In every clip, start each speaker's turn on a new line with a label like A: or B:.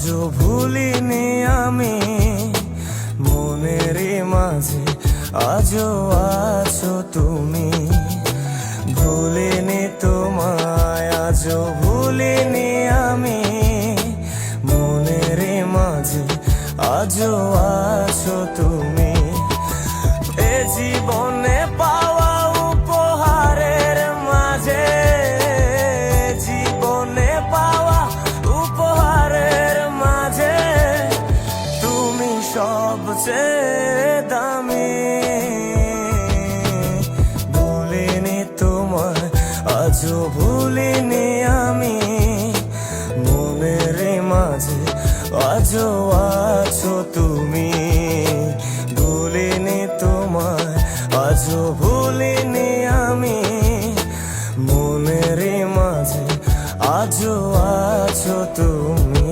A: আজও ভুলিনি আমি, মনের মাঝে আজও আছো তুমি। ভুলিনি তোমায়, আজও ভুলিনি আমি, মনের মাঝে আজও আছো তুমি। এ জীবনে পাওয়া উপহারের মাঝে, জীবনে পাওয়া উপহারের মাঝে তুমি সবচেয়ে দামি। ভুলিনি তোমায়, আজও ভুলিনি আমি, মনের মাঝে আজও আছো তুমি। ভুলিনি তোমায়, আজও ভুলিনি আমি, মনের মাঝে আজও আছো তুমি।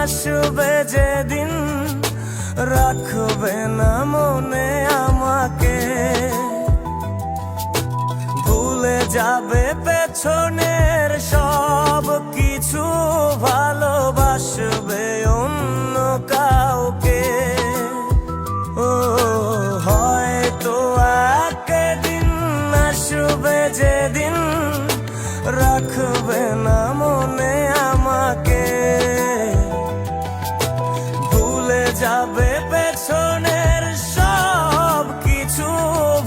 A: আসবে যেদিন রাখবে না মনে আমাকে, ভুলে যাবে পেছনের সব কিছু, ভালোবাসবে অন্য কাউকে। ও হয়তো একদিন আসবে যেদিন রাখবে না মনে আমাকে, যাবে পেছনের সব কিছু,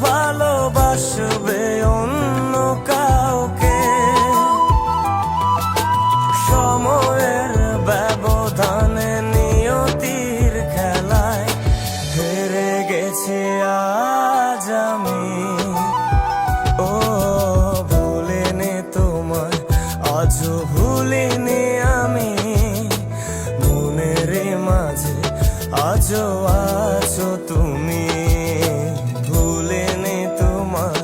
A: ভালোবাসবে অন্য কাউকে। সময়ের ব্যবধানে নিয়তির খেলায় হেরে গেছি আজ আমি। ও ভুলিনি তোমায়, আজও ভুলিনি আমি, মনের মাঝে আজও আছো তুমি। ভুলিনি তোমায়,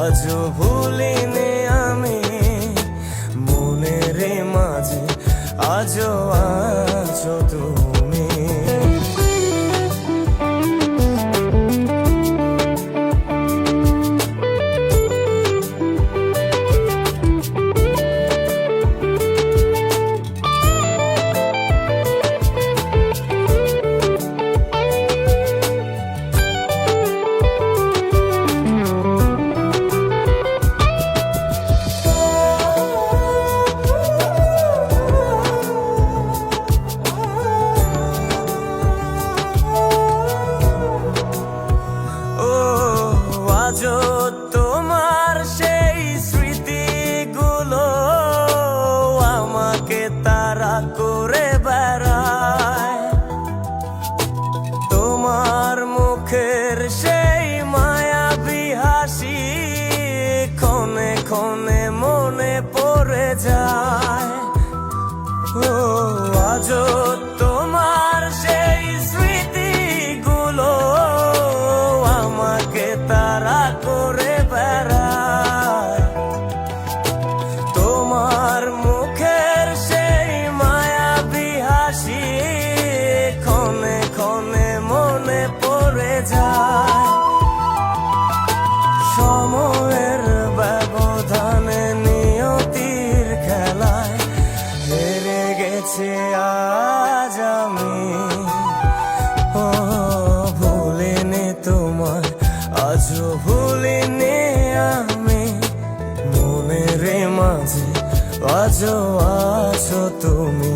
A: আজও ভুলিনি আমি, মনের মাঝে আজও আছো তুমি। আজও তোমার সেই স্মৃতিগুলো আমাকে তাড়া করে বেড়ায়, তোমার মুখের সেই মায়াবী হাসি ক্ষণে ক্ষণে মনে পড়ে যায়। ও আজও তোমার সেই স্মৃতিগুলো আমাকে তাড়া করে বেড়ায়, তোমার মুখের সেই মায়াবী হাসি ক্ষণে ক্ষণে মনে পড়ে যায়। সময়ের ব্যবধানে নিয়তির খেলায় হেরে গেছে আজ আমি। ও ভুলিনি তোমায়, আজও ভুলিনি আমি, মনের মাঝে আজও আছো তুমি।